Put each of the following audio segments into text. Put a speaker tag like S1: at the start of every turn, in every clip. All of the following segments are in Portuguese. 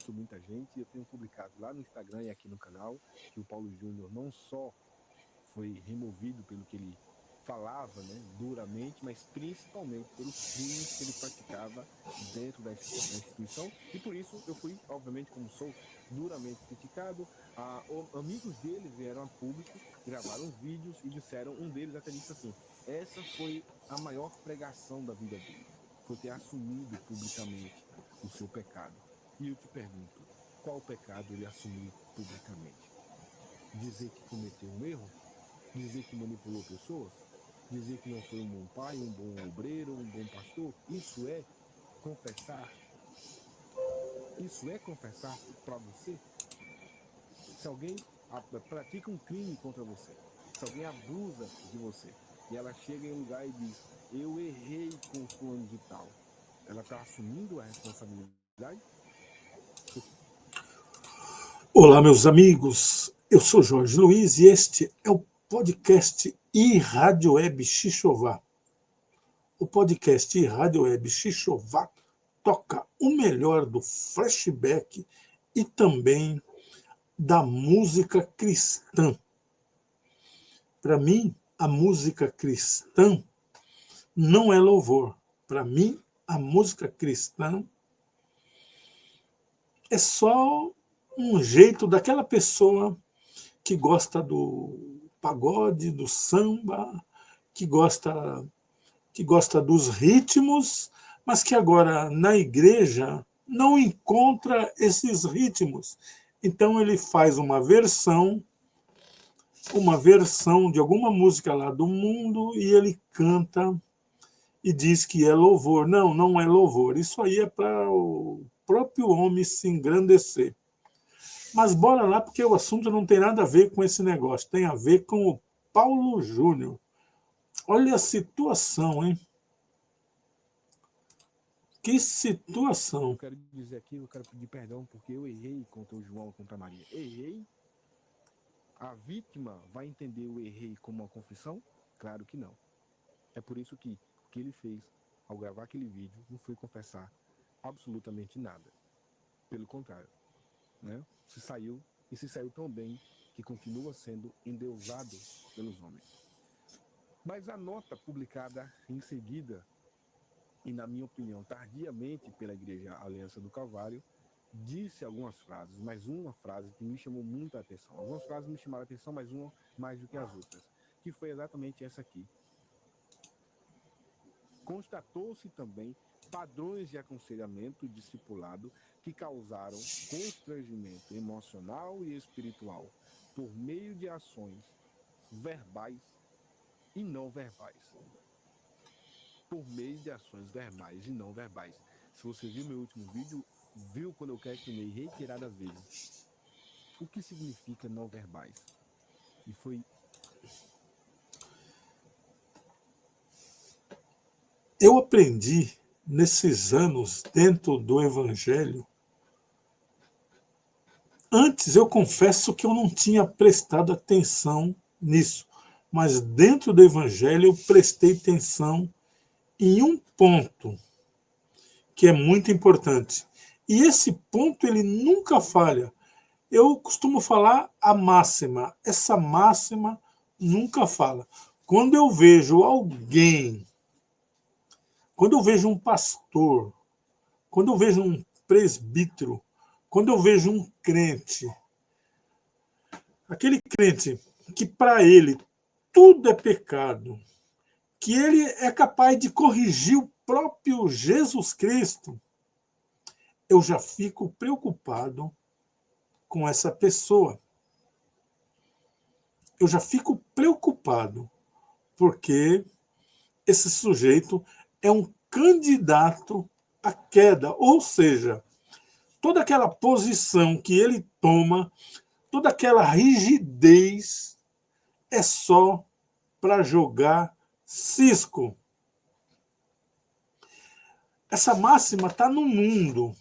S1: assustou muita gente. Eu tenho publicado lá no Instagram e aqui no canal que o Paulo Júnior não só foi removido pelo que ele falava, né, duramente, mas principalmente pelos crimes que ele praticava dentro da instituição, e por isso eu fui, obviamente, como sou, duramente criticado. Amigos dele vieram a público, gravaram vídeos e disseram, um deles até disse assim, essa foi a maior pregação da vida dele, foi ter assumido publicamente o seu pecado. E eu te pergunto, qual pecado ele assumiu publicamente? Dizer que cometeu um erro? Dizer que manipulou pessoas? Dizer que não foi um bom pai, um bom obreiro, um bom pastor? Isso é confessar? Isso é confessar para você? Se alguém pratica um crime contra você, se alguém abusa de você, e ela chega em um lugar e diz, eu errei com o fulano de tal, ela está assumindo a responsabilidade?
S2: Olá, meus amigos. Eu sou Jorge Luiz e este é o podcast e Rádio Web Xixová. O podcast e Rádio Web Xixová toca o melhor do flashback e também da música cristã. Para mim, a música cristã não é louvor. Para mim, a música cristã é só um jeito daquela pessoa que gosta do pagode, do samba, que gosta dos ritmos, mas que agora na igreja não encontra esses ritmos. Então ele faz uma versão de alguma música lá do mundo e ele canta e diz que é louvor. Não, não é louvor. Isso aí é para o próprio homem se engrandecer. Mas bora lá, porque o assunto não tem nada a ver com esse negócio. Tem a ver com o Paulo Júnior. Olha a situação, hein? Que situação.
S1: Eu quero dizer aqui, eu quero pedir perdão porque eu errei contra o João, contra a Maria. Errei? A vítima vai entender o errei como uma confissão? Claro que não. É por isso que o que ele fez ao gravar aquele vídeo não foi confessar absolutamente nada. Pelo contrário, né? Se saiu tão bem que continua sendo endeusado pelos homens. Mas a nota publicada em seguida, e na minha opinião tardiamente pela Igreja Aliança do Calvário, disse algumas frases, mas uma frase que me chamou muita atenção. Algumas frases me chamaram a atenção, mas uma mais do que as outras, que foi exatamente essa aqui. Constatou-se também padrões de aconselhamento e discipulado que causaram constrangimento emocional e espiritual por meio de ações verbais e não verbais. Por meio de ações verbais e não verbais. Se você viu meu último vídeo, viu quando eu questionei reiteradas vezes o que significa não verbais. E foi...
S2: Eu aprendi nesses anos dentro do Evangelho. Antes eu confesso que eu não tinha prestado atenção nisso, mas dentro do Evangelho eu prestei atenção em um ponto que é muito importante. E esse ponto ele nunca falha. Eu costumo falar a máxima. Essa máxima nunca fala. Quando eu vejo alguém, quando eu vejo um pastor, quando eu vejo um presbítero, quando eu vejo um crente, aquele crente que para ele tudo é pecado, que ele é capaz de corrigir o próprio Jesus Cristo, eu já fico preocupado com essa pessoa. Eu já fico preocupado, porque esse sujeito é um candidato à queda, ou seja, toda aquela posição que ele toma, toda aquela rigidez é só para jogar cisco. Essa máxima está no mundo,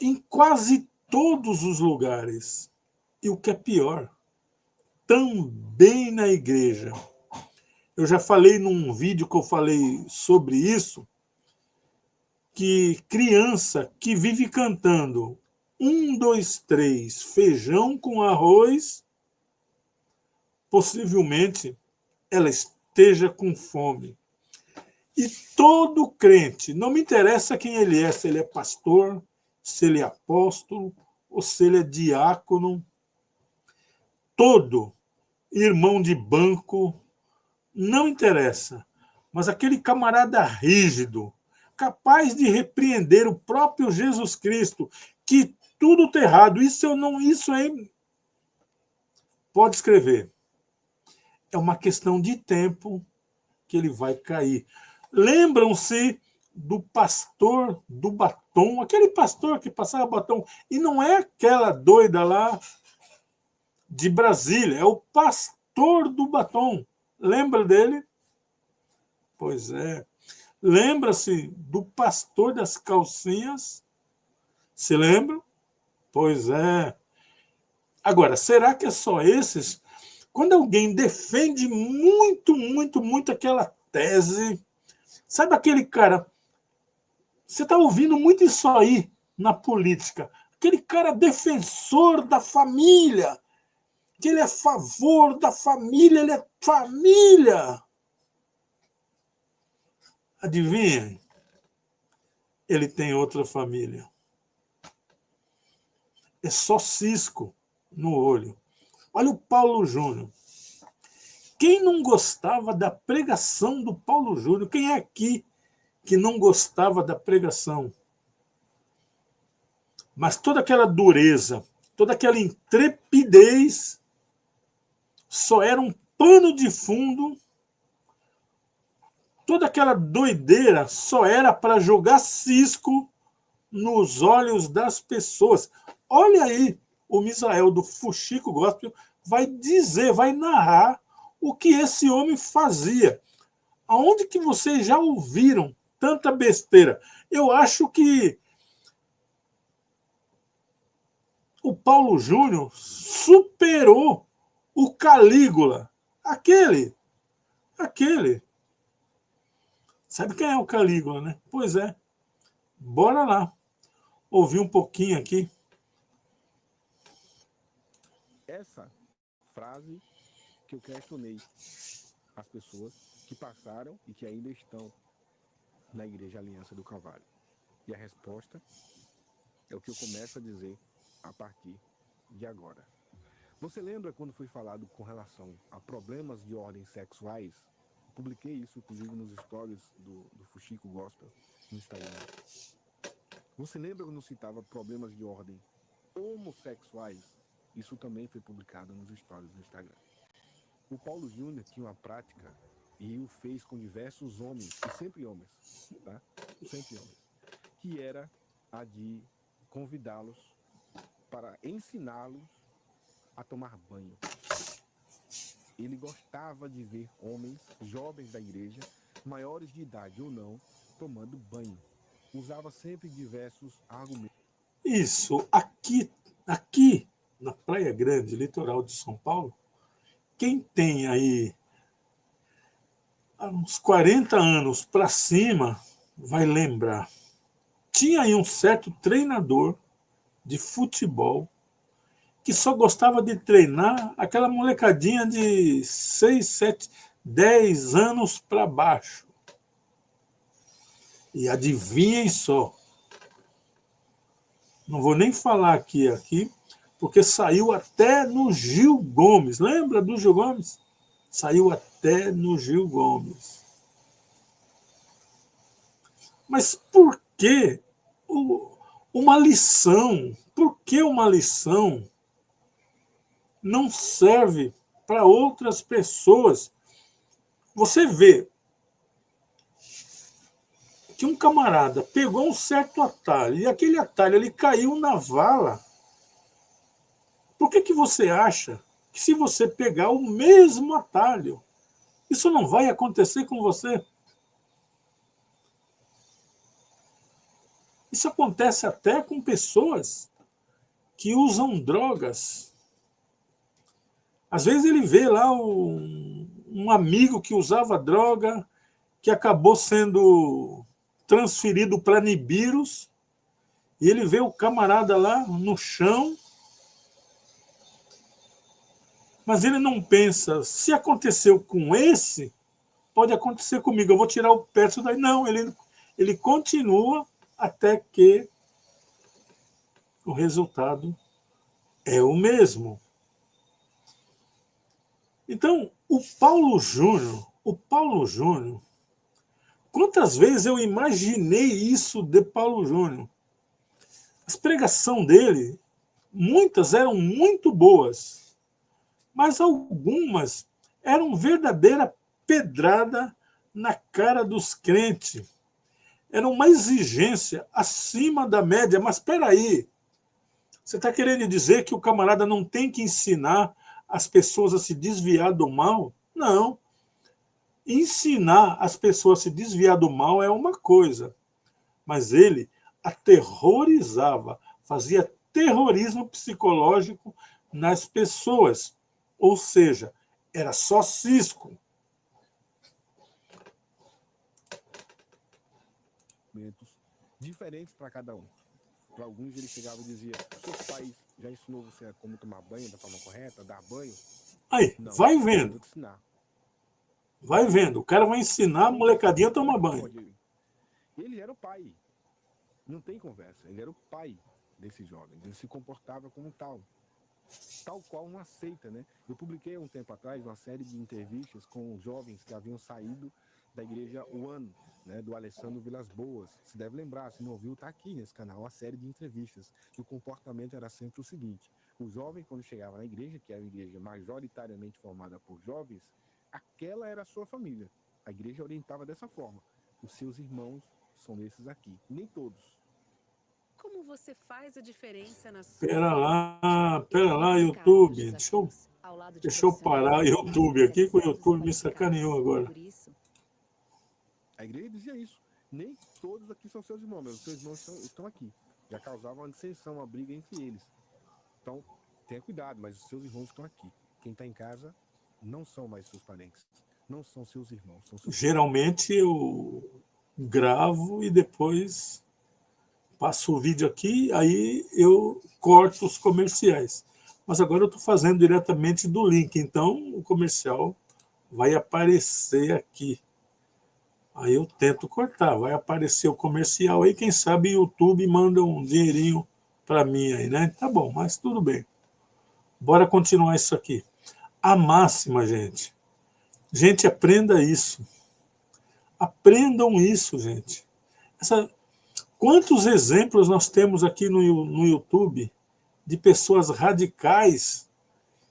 S2: em quase todos os lugares. E o que é pior, também na igreja. Eu já falei num vídeo que eu falei sobre isso, que criança que vive cantando 1, 2, 3, feijão com arroz, possivelmente ela esteja com fome. E todo crente, não me interessa quem ele é, se ele é pastor, se ele é apóstolo, ou se ele é diácono, todo irmão de banco, não interessa. Mas aquele camarada rígido, capaz de repreender o próprio Jesus Cristo, que tudo está errado, isso aí pode escrever. É uma questão de tempo que ele vai cair. Lembram-se do pastor do batom, aquele pastor que passava batom, e não é aquela doida lá de Brasília, é o pastor do batom. Lembra dele? Pois é. Lembra-se do pastor das calcinhas? Se lembra? Pois é. Agora, será que é só esses? Quando alguém defende muito, muito, muito aquela tese, sabe aquele cara, você está ouvindo muito isso aí na política, aquele cara defensor da família, que ele é a favor da família, ele é família. Adivinha? Ele tem outra família. É só cisco no olho. Olha o Paulo Júnior. Quem não gostava da pregação do Paulo Júnior? Quem é aqui que não gostava da pregação? Mas toda aquela dureza, toda aquela intrepidez só era um pano de fundo, toda aquela doideira só era para jogar cisco nos olhos das pessoas. Olha aí, o Misael do Fuxico Gospel vai dizer, vai narrar o que esse homem fazia. Aonde que vocês já ouviram tanta besteira? Eu acho que o Paulo Júnior superou o Calígula. Aquele. Sabe quem é o Calígula, né? Pois é. Bora lá. Ouvir um pouquinho aqui.
S1: Essa frase que eu questionei as pessoas que passaram e que ainda estão na Igreja Aliança do Calvário. E a resposta é o que eu começo a dizer a partir de agora. Você lembra quando foi falado com relação a problemas de ordem sexuais? Eu publiquei isso, inclusive, nos stories do Fuxico Gospel no Instagram. Você lembra quando citava problemas de ordem homossexuais? Isso também foi publicado nos stories do Instagram. O Paulo Júnior tinha uma prática e o fez com diversos homens, e sempre homens, tá? Sempre homens, que era a de convidá-los para ensiná-los a tomar banho. Ele gostava de ver homens, jovens da igreja, maiores de idade ou não, tomando banho. Usava sempre diversos argumentos.
S2: Isso, aqui na Praia Grande, litoral de São Paulo, quem tem aí uns 40 anos para cima vai lembrar. Tinha aí um certo treinador de futebol que só gostava de treinar aquela molecadinha de 6, 7, 10 anos para baixo. E adivinhem só. Não vou nem falar aqui, porque saiu até no Gil Gomes. Lembra do Gil Gomes? Saiu até no Gil Gomes. Mas por que uma lição? Por que uma lição não serve para outras pessoas? Você vê que um camarada pegou um certo atalho e aquele atalho ele caiu na vala. Por que você acha que se você pegar o mesmo atalho, isso não vai acontecer com você? Isso acontece até com pessoas que usam drogas. Às vezes ele vê lá um amigo que usava droga, que acabou sendo transferido para Nibiros, E ele vê o camarada lá no chão, mas ele não pensa, se aconteceu com esse, pode acontecer comigo, eu vou tirar o pé disso daí. Não, ele continua até que o resultado é o mesmo. Então, o Paulo Júnior, quantas vezes eu imaginei isso de Paulo Júnior? As pregações dele, muitas eram muito boas, mas algumas eram verdadeira pedrada na cara dos crentes. Era uma exigência acima da média. Mas espera aí, você está querendo dizer que o camarada não tem que ensinar as pessoas a se desviar do mal? Não. Ensinar as pessoas a se desviar do mal é uma coisa, mas ele aterrorizava, fazia terrorismo psicológico nas pessoas. Ou seja, era só cisco.
S1: Diferentes para cada um. Para alguns ele chegava e dizia: seus pais já ensinou você a como tomar banho da forma correta, dar banho?
S2: Aí,
S1: Não,
S2: vai
S1: eu
S2: vendo.
S1: vou te ensinar.
S2: Vai vendo. O cara vai ensinar a molecadinha a tomar banho.
S1: Ele era o pai. Não tem conversa. Ele era o pai desses jovens. Ele se comportava como tal. Tal qual uma seita, né? Eu publiquei há um tempo atrás uma série de entrevistas com jovens que haviam saído da igreja One, né, do Alessandro Vilas Boas. Se deve lembrar, se não ouviu, está aqui nesse canal, uma série de entrevistas. E o comportamento era sempre o seguinte: o jovem, quando chegava na igreja, que era uma igreja majoritariamente formada por jovens, aquela era a sua família. A igreja orientava dessa forma: os seus irmãos são esses aqui. Nem todos.
S3: Como você faz a diferença na sua
S2: Pera lá, YouTube. Deixa eu parar o YouTube aqui, que o YouTube me sacaneou agora.
S1: A igreja dizia isso. Nem todos aqui são seus irmãos, mas os seus irmãos estão aqui. Já causava uma dissensão, uma briga entre eles. Então, tenha cuidado, mas os seus irmãos estão aqui. Quem está em casa não são mais seus parentes. Não são seus irmãos. São seus
S2: Geralmente eu gravo e depois passo o vídeo aqui, aí eu corto os comerciais. Mas agora eu estou fazendo diretamente do link, então o comercial vai aparecer aqui. Aí eu tento cortar, vai aparecer o comercial aí, quem sabe o YouTube manda um dinheirinho para mim aí, né? Tá bom, mas tudo bem. Bora continuar isso aqui. A máxima, gente. Gente, aprenda isso. Aprendam isso, gente. Quantos exemplos nós temos aqui no YouTube de pessoas radicais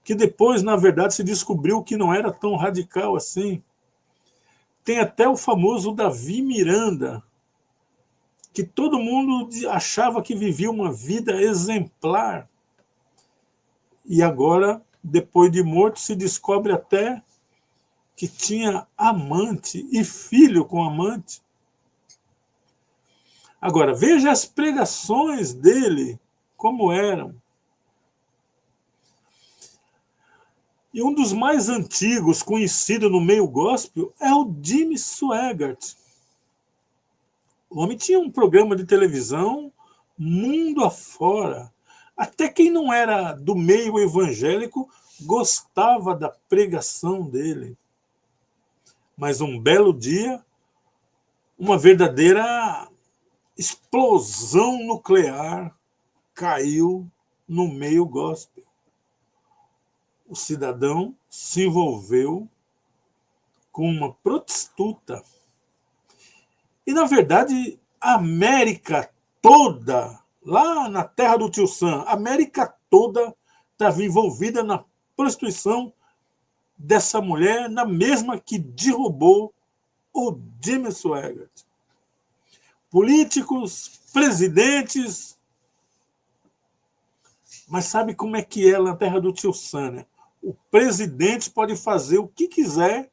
S2: que depois, na verdade, se descobriu que não era tão radical assim. Tem até o famoso Davi Miranda, que todo mundo achava que vivia uma vida exemplar. E agora, depois de morto, se descobre até que tinha amante e filho com amante. Agora, veja as pregações dele, como eram. E um dos mais antigos, conhecido no meio gospel, é o Jimmy Swaggart. O homem tinha um programa de televisão mundo afora. Até quem não era do meio evangélico gostava da pregação dele. Mas um belo dia, uma verdadeira explosão nuclear caiu no meio gospel. O cidadão se envolveu com uma prostituta. E, na verdade, a América toda, lá na terra do tio Sam, a América toda estava envolvida na prostituição dessa mulher, na mesma que derrubou o Jimmy Swaggart. Políticos, presidentes. Mas sabe como é que é na terra do tio Sam, né? O presidente pode fazer o que quiser,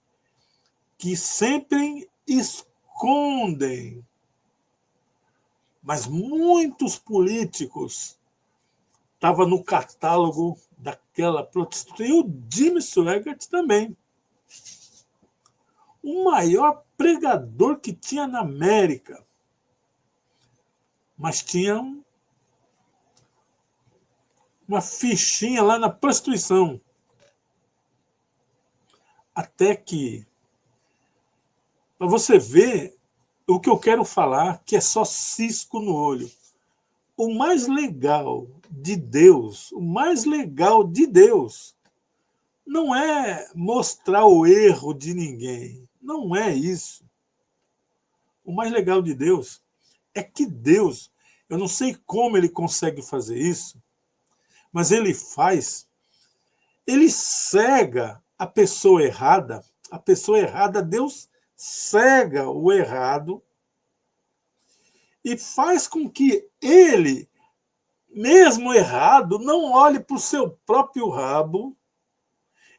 S2: que sempre escondem. Mas muitos políticos estavam no catálogo daquela prostituta. E o Jimmy Swaggart também. O maior pregador que tinha na América. Mas tinha uma fichinha lá na prostituição. Até que, para você ver o que eu quero falar, que é só cisco no olho. O mais legal de Deus, não é mostrar o erro de ninguém. Não é isso. O mais legal de Deus é que Deus, eu não sei como ele consegue fazer isso, mas ele faz, ele cega a pessoa errada, Deus cega o errado e faz com que ele, mesmo errado, não olhe para o seu próprio rabo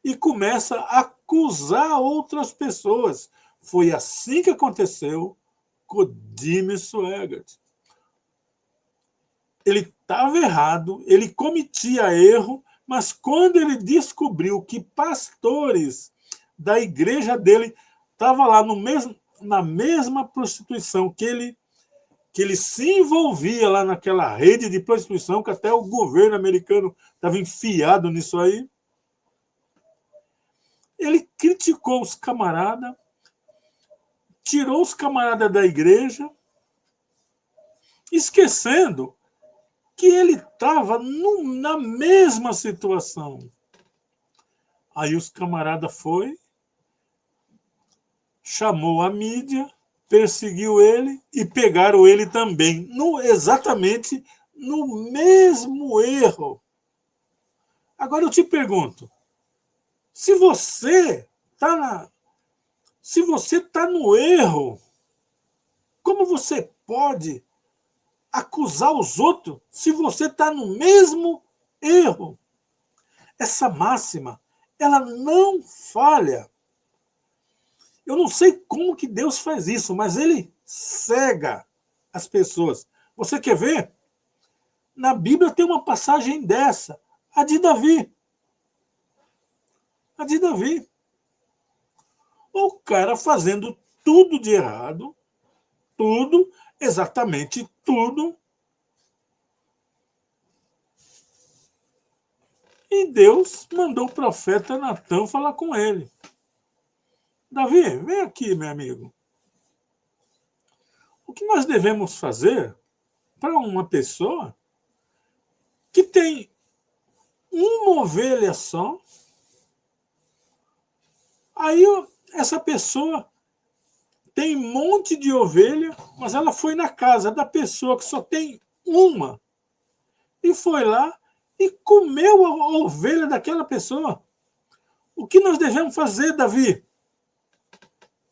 S2: e começa a acusar outras pessoas. Foi assim que aconteceu com o Jimmy Swaggart. Ele estava errado, ele cometia erro, mas quando ele descobriu que pastores da igreja dele estavam lá na mesma prostituição que ele se envolvia lá naquela rede de prostituição, que até o governo americano estava enfiado nisso aí, ele criticou os camaradas, tirou os camaradas da igreja, esquecendo que ele estava na mesma situação. Aí os camaradas chamou a mídia, perseguiu ele e pegaram ele também, exatamente no mesmo erro. Agora eu te pergunto, se você está no erro, como você pode acusar os outros se você está no mesmo erro? Essa máxima, ela não falha. Eu não sei como que Deus faz isso, mas ele cega as pessoas. Você quer ver? Na Bíblia tem uma passagem dessa, a de Davi. A de Davi. O cara fazendo tudo de errado, tudo, exatamente tudo. E Deus mandou o profeta Natã falar com ele. Davi, vem aqui, meu amigo. O que nós devemos fazer para uma pessoa que tem uma ovelha só? Aí essa pessoa tem um monte de ovelha, mas ela foi na casa da pessoa que só tem uma e foi lá e comeu a ovelha daquela pessoa. O que nós devemos fazer, Davi?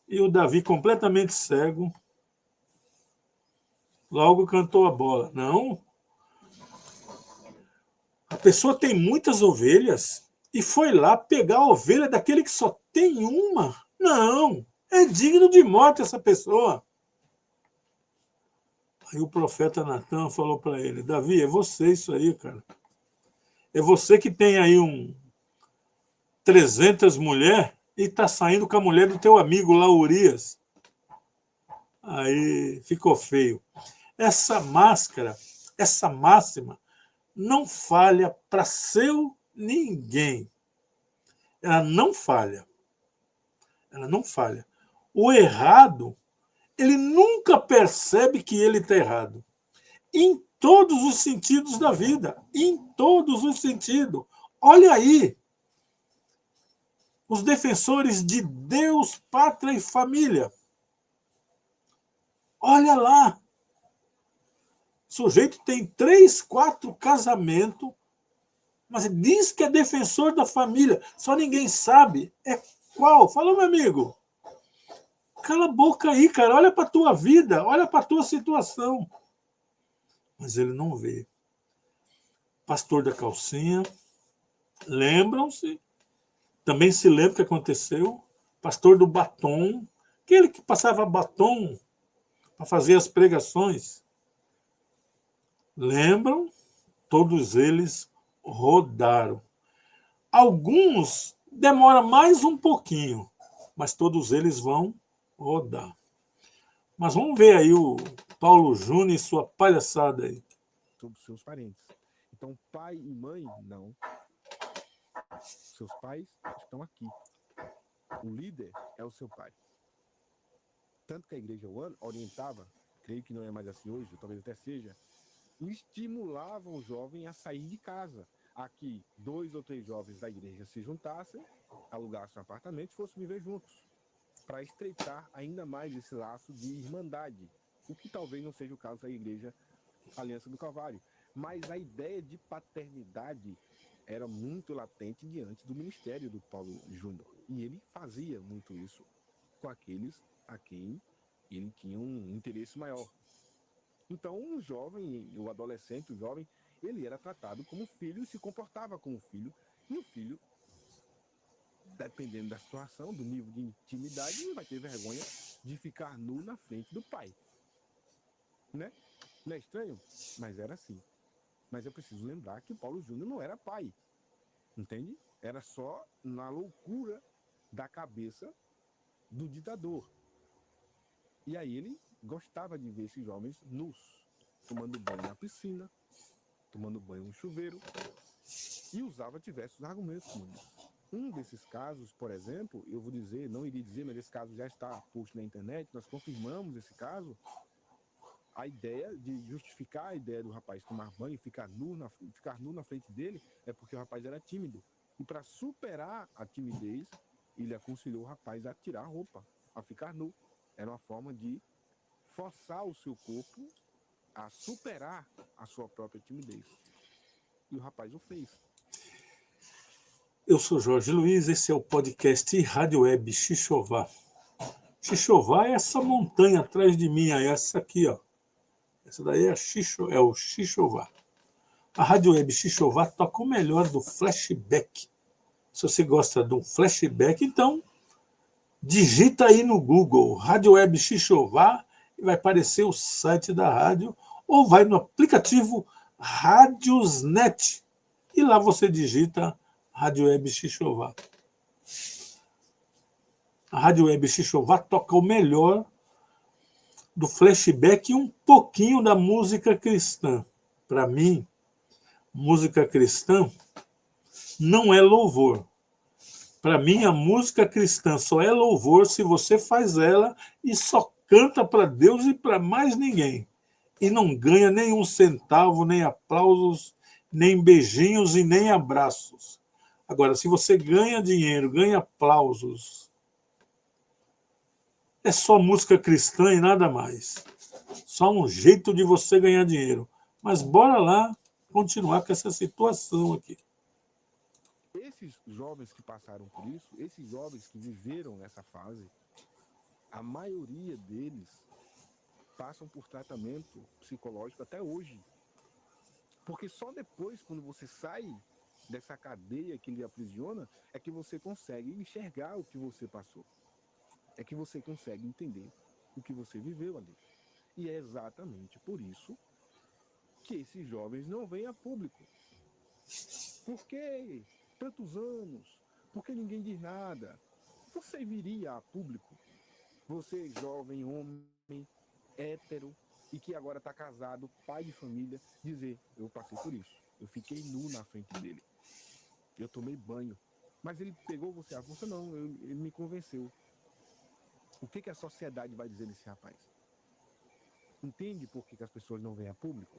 S2: E o Davi, completamente cego, logo cantou a bola. Não. A pessoa tem muitas ovelhas e foi lá pegar a ovelha daquele que só tem uma. Não. É digno de morte essa pessoa. Aí o profeta Natã falou para ele, Davi, é você isso aí, cara. É você que tem aí 300 mulheres e está saindo com a mulher do teu amigo lá, Urias. Aí ficou feio. Essa máscara, essa máxima, não falha para seu ninguém. Ela não falha. Ela não falha. O errado, ele nunca percebe que ele está errado. Em todos os sentidos da vida. Em todos os sentidos. Olha aí. Os defensores de Deus, pátria e família. Olha lá. O sujeito tem 3, 4 casamentos, mas diz que é defensor da família. Só ninguém sabe qual. Fala, meu amigo. Cala a boca aí, cara. Olha para a tua vida. Olha para a tua situação. Mas ele não vê. Pastor da calcinha. Lembram-se? Também se lembra o que aconteceu? Pastor do batom. Aquele que passava batom para fazer as pregações. Lembram? Todos eles rodaram. Alguns demoram mais um pouquinho, mas todos eles vão rodar. Mas vamos ver aí o Paulo Júnior e sua palhaçada aí.
S1: Sobre os seus parentes. Então, pai e mãe, não. Seus pais estão aqui. O líder é o seu pai. Tanto que a igreja orientava, creio que não é mais assim hoje, talvez até seja, estimulava o jovem a sair de casa. Aqui, 2 ou 3 jovens da igreja se juntassem, alugassem um apartamento e fossem viver juntos, para estreitar ainda mais esse laço de irmandade, o que talvez não seja o caso da igreja Aliança do Calvário. Mas a ideia de paternidade era muito latente diante do ministério do Paulo Júnior. E ele fazia muito isso com aqueles a quem ele tinha um interesse maior. Então, um jovem, o adolescente, o jovem, ele era tratado como filho e se comportava como filho. E o filho, dependendo da situação, do nível de intimidade, ele vai ter vergonha de ficar nu na frente do pai. Né? Não é estranho? Mas era assim. Mas eu preciso lembrar que Paulo Júnior não era pai. Entende? Era só na loucura da cabeça do ditador. E aí ele gostava de ver esses jovens nus, tomando banho na piscina, tomando banho no chuveiro, e usava diversos argumentos como isso. Um desses casos, por exemplo, eu vou dizer, não iria dizer, mas esse caso já está posto na internet, nós confirmamos esse caso, a ideia de justificar a ideia do rapaz tomar banho e ficar nu na frente dele é porque o rapaz era tímido. E para superar a timidez, ele aconselhou o rapaz a tirar a roupa, a ficar nu. Era uma forma de forçar o seu corpo a superar a sua própria timidez. E o rapaz o fez.
S2: Eu sou Jorge Luiz, esse é o podcast Rádio Web Xixová. Xixová é essa montanha atrás de mim, é essa aqui, ó. Essa daí é o Xixová. A Rádio Web Xixová toca o melhor do flashback. Se você gosta do flashback, então digita aí no Google Rádio Web Xixová e vai aparecer o site da rádio, ou vai no aplicativo Rádiosnet e lá você digita Rádio Web Xixová. A Rádio Web Xixová toca o melhor do flashback e um pouquinho da música cristã. Para mim, música cristã não é louvor. Para mim, a música cristã só é louvor se você faz ela e só canta para Deus e para mais ninguém. E não ganha nenhum centavo, nem aplausos, nem beijinhos e nem abraços. Agora, se você ganha dinheiro, ganha aplausos, é só música cristã e nada mais. Só um jeito de você ganhar dinheiro. Mas bora lá continuar com essa situação aqui.
S1: Esses jovens que passaram por isso, esses jovens que viveram nessa fase, a maioria deles passam por tratamento psicológico até hoje. Porque só depois, quando você sai dessa cadeia que lhe aprisiona, é que você consegue enxergar o que você passou. É que você consegue entender o que você viveu ali. E é exatamente por isso que esses jovens não vêm a público. Por que tantos anos? Por que ninguém diz nada? Você viria a público? Você, jovem, homem, hétero, e que agora está casado, pai de família, dizer, eu passei por isso. Eu fiquei nu na frente dele. Eu tomei banho. Mas ele pegou você à força? Não, ele me convenceu. O que a sociedade vai dizer desse rapaz? Entende por que as pessoas não vêm a público?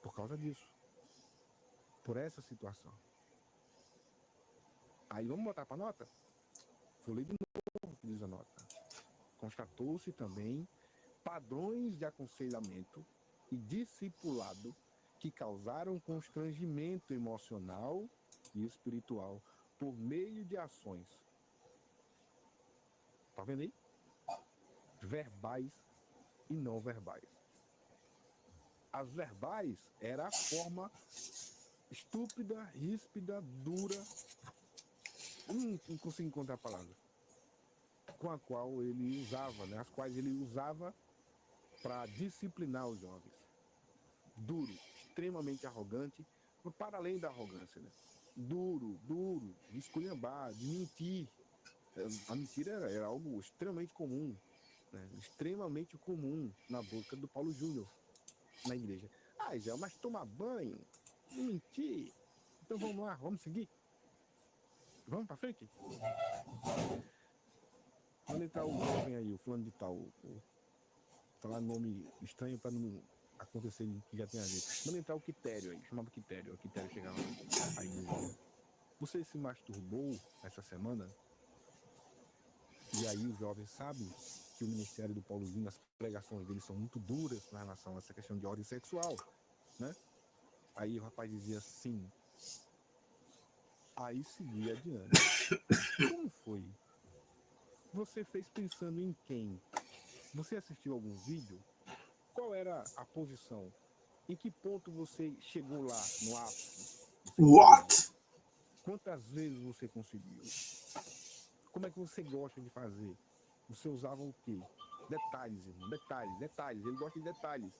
S1: Por causa disso. Por essa situação. Aí vamos botar para nota? Vou ler de novo o que diz a nota. Constatou-se também padrões de aconselhamento e discipulado que causaram constrangimento emocional e espiritual por meio de ações. Tá vendo aí? Verbais e não verbais. As verbais era a forma estúpida, ríspida, dura, não consigo encontrar a palavra, com a qual ele usava, né? As quais ele usava para disciplinar os jovens. Duro, extremamente arrogante, para além da arrogância, né? Duro, de esculhambar, de mentir. A mentira era algo extremamente comum, né? Extremamente comum na boca do Paulo Júnior, na igreja. Ah, Israel, mas tomar banho, não mentir. Então vamos lá, vamos seguir. Vamos pra frente? Quando entrar o jovem aí, o fulano de tal, falar nome estranho para não acontecer que já tem a ver. Quando entrar o Quitério aí, chamava Quitério, o Quitério chegava aí no jovem. Você se masturbou essa semana? E aí o jovem sabe que o ministério do Paulozinho, as pregações dele são muito duras com relação a essa questão de ordem sexual, né? Aí o rapaz dizia sim. Aí seguia adiante. Como foi? Você fez pensando em quem? Você assistiu algum vídeo? Qual era a posição? Em que ponto você chegou lá no ápice?
S2: What?
S1: Quantas vezes você conseguiu? Como é que você gosta de fazer? Você usava o quê? Detalhes, irmão. Detalhes, detalhes. Ele gosta de detalhes.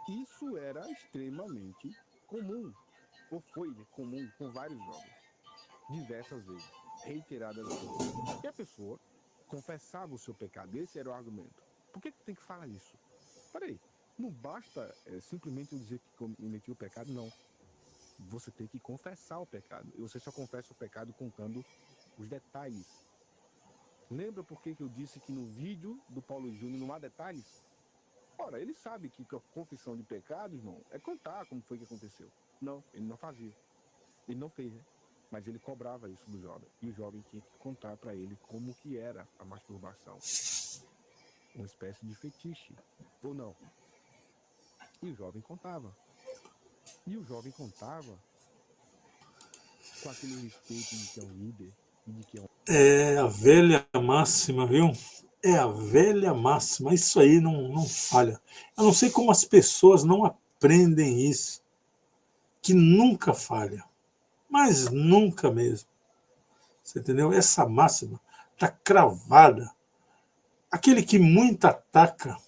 S1: Isso era extremamente comum. Ou foi, né, comum com vários jovens. Diversas vezes. Reiteradas vezes. E a pessoa confessava o seu pecado. Esse era o argumento. Por que tem que falar isso? Peraí. Não basta simplesmente eu dizer que cometi o pecado, não. Você tem que confessar o pecado. E você só confessa o pecado contando os detalhes. Lembra por que eu disse que no vídeo do Paulo Júnior não há detalhes? Ora, ele sabe que a confissão de pecado, irmão, é contar como foi que aconteceu. Não, ele não fazia. Ele não fez, né? Mas ele cobrava isso do jovem. E o jovem tinha que contar para ele como que era a masturbação. Uma espécie de fetiche. Ou não? E o jovem contava. E o jovem contava com aquele respeito de que é um líder e de que é um...
S2: É a velha máxima, viu? É a velha máxima. Isso aí não falha. Eu não sei como as pessoas não aprendem isso. Que nunca falha. Mas nunca mesmo. Você entendeu? Essa máxima está cravada. Aquele que muito ataca,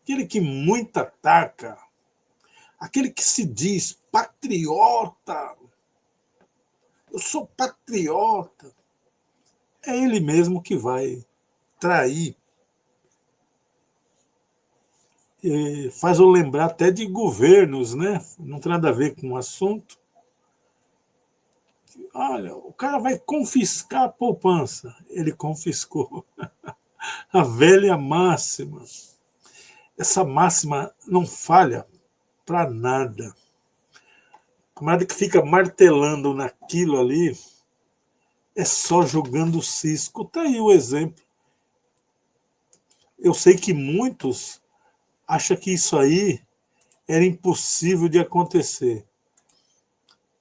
S2: aquele que muito ataca, aquele que se diz patriota, eu sou patriota, é ele mesmo que vai trair. E faz eu lembrar até de governos, né? Não tem nada a ver com o assunto. Olha, o cara vai confiscar a poupança. Ele confiscou. A velha máxima. Essa máxima não falha para nada. O camarada que fica martelando naquilo ali é só jogando cisco. Está aí o exemplo. Eu sei que muitos acham que isso aí era impossível de acontecer.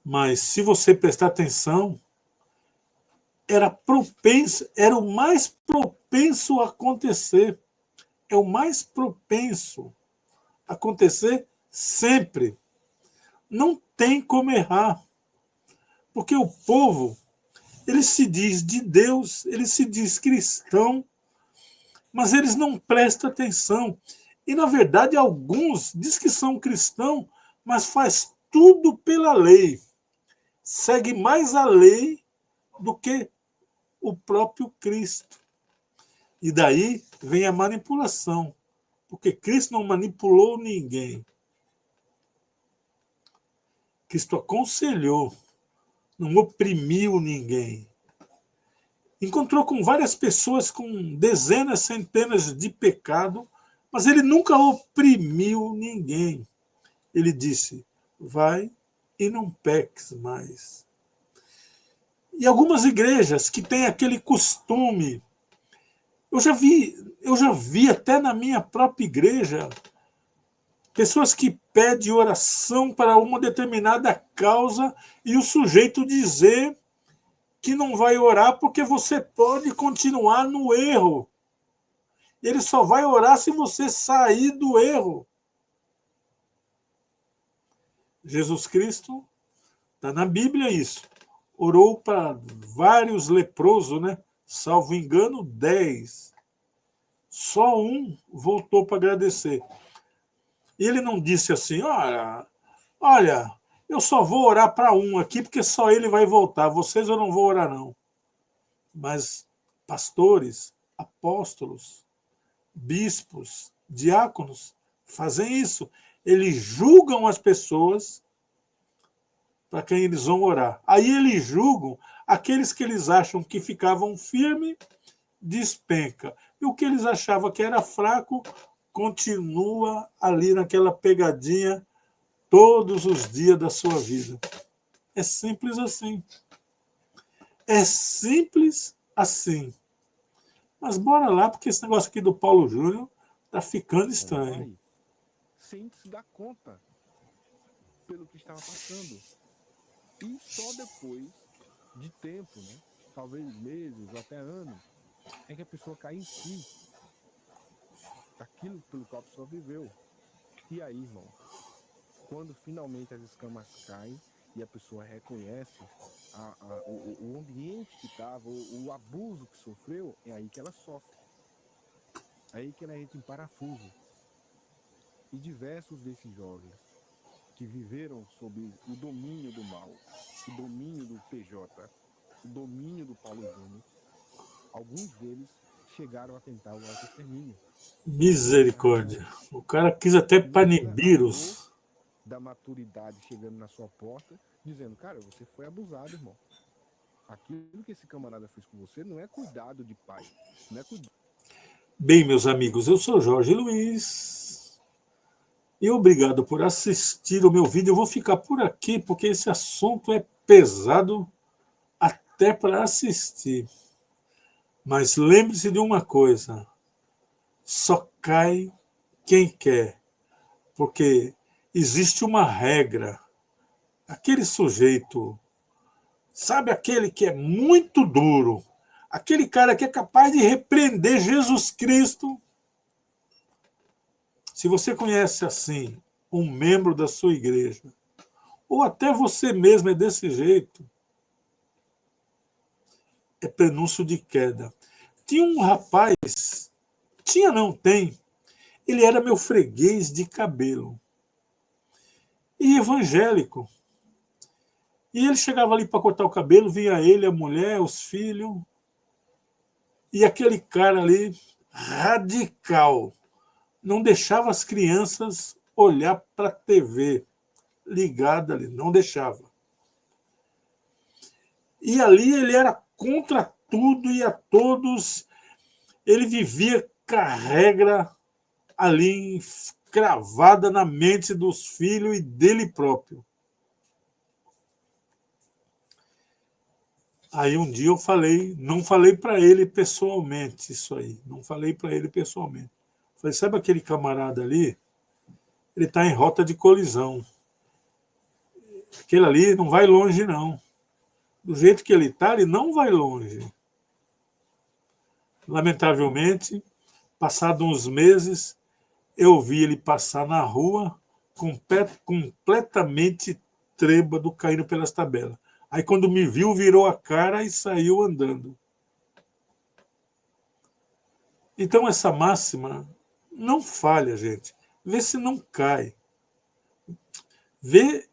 S2: Mas se você prestar atenção, era propenso, era o mais propenso a acontecer. É o mais propenso a acontecer sempre. Não tem como errar. Porque o povo, ele se diz de Deus, ele se diz cristão, mas eles não prestam atenção. E, na verdade, alguns diz que são cristãos, mas faz tudo pela lei. Segue mais a lei do que o próprio Cristo. E daí vem a manipulação, porque Cristo não manipulou ninguém. Cristo aconselhou, não oprimiu ninguém. Encontrou com várias pessoas com dezenas, centenas de pecados, mas ele nunca oprimiu ninguém. Ele disse, vai e não peques mais. E algumas igrejas que têm aquele costume, eu já vi até na minha própria igreja, pessoas que pedem oração para uma determinada causa e o sujeito dizer que não vai orar porque você pode continuar no erro. Ele só vai orar se você sair do erro. Jesus Cristo, está na Bíblia isso, orou para vários leprosos, né? Salvo engano, 10. Só um voltou para agradecer. E ele não disse assim, olha, eu só vou orar para um aqui, porque só ele vai voltar. Vocês eu não vou orar, não. Mas pastores, apóstolos, bispos, diáconos fazem isso. Eles julgam as pessoas para quem eles vão orar. Aí eles julgam aqueles que eles acham que ficavam firmes, despenca. E o que eles achavam que era fraco, continua ali naquela pegadinha todos os dias da sua vida. É simples assim. É simples assim. Mas bora lá, porque esse negócio aqui do Paulo Júnior tá ficando estranho.
S1: Vai, sem se dar conta pelo que estava passando. E só depois de tempo, né? Talvez meses ou até anos, é que a pessoa cai em si daquilo pelo qual a pessoa viveu. E aí, irmão, quando finalmente as escamas caem e a pessoa reconhece o ambiente que estava, o abuso que sofreu, é aí que ela sofre. É aí que ela entra em parafuso. E diversos desses jovens que viveram sob o domínio do mal, o domínio do PJ, o domínio do Paulo Júnior, alguns deles chegaram a tentar o autoextermínio.
S2: Misericórdia. O cara quis até Panibirus.
S1: Da maturidade chegando na sua porta, dizendo, cara, você foi abusado, irmão. Aquilo que esse camarada fez com você não é cuidado de pai. Não é cuidado.
S2: Bem, meus amigos, eu sou Jorge Luiz. E obrigado por assistir o meu vídeo. Eu vou ficar por aqui, porque esse assunto é pesado até para assistir. Mas lembre-se de uma coisa: só cai quem quer. Porque existe uma regra. Aquele sujeito, sabe aquele que é muito duro, aquele cara que é capaz de repreender Jesus Cristo. Se você conhece assim um membro da sua igreja, ou até você mesmo é desse jeito, é prenúncio de queda. Tinha um rapaz, tinha não, tem, ele era meu freguês de cabelo. E evangélico. E ele chegava ali para cortar o cabelo, vinha ele, a mulher, os filhos, e aquele cara ali, radical, não deixava as crianças olhar para a TV ligada ali, não deixava. E ali ele era contra tudo e a todos, ele vivia com a regra ali cravada na mente dos filhos e dele próprio. Aí um dia eu falei, não falei para ele pessoalmente isso aí, não falei para ele pessoalmente. Falei, sabe aquele camarada ali? Ele está em rota de colisão. Aquele ali não vai longe, não. Do jeito que ele está, ele não vai longe. Lamentavelmente, passados uns meses, eu vi ele passar na rua completamente trêbado, caindo pelas tabelas. Aí quando me viu, virou a cara e saiu andando. Então essa máxima não falha, gente. Vê se não cai. Vê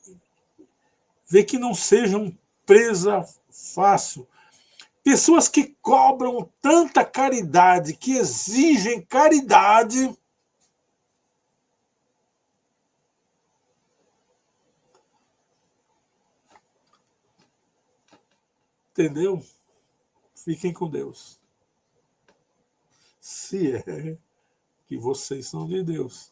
S2: que não sejam presa fácil. Pessoas que cobram tanta caridade, que exigem caridade, entendeu? Fiquem com Deus. Se é que vocês são de Deus.